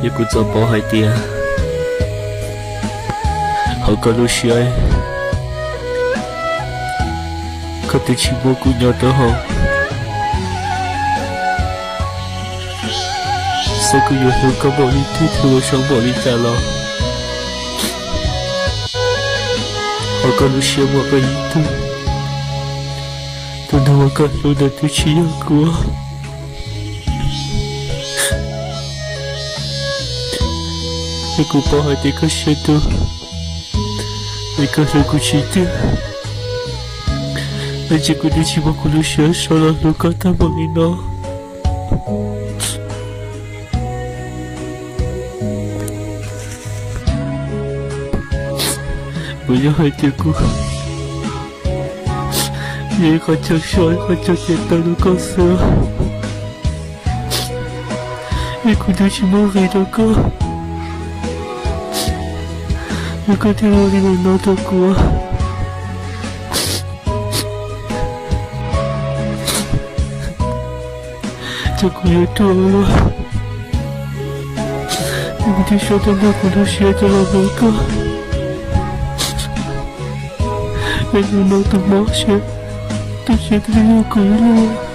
一個做保海啲啊，好個老師哎，佢哋全部姑娘都好，這個有香港玻璃對對我雙玻璃在咯，好個老師我個一度，都能我個路的對起要過。一個包海的個舌頭，一個人骨氣的，而且個的起碼可能需要說了路高大玻璃呢。不要海的個，也好像說好像見到了個色，一個的起碼海的個。一個天我哋能攞到過，這個也多了。你們聽說的那個都學着了那個，人家拿到毛學，都學得有鬼了。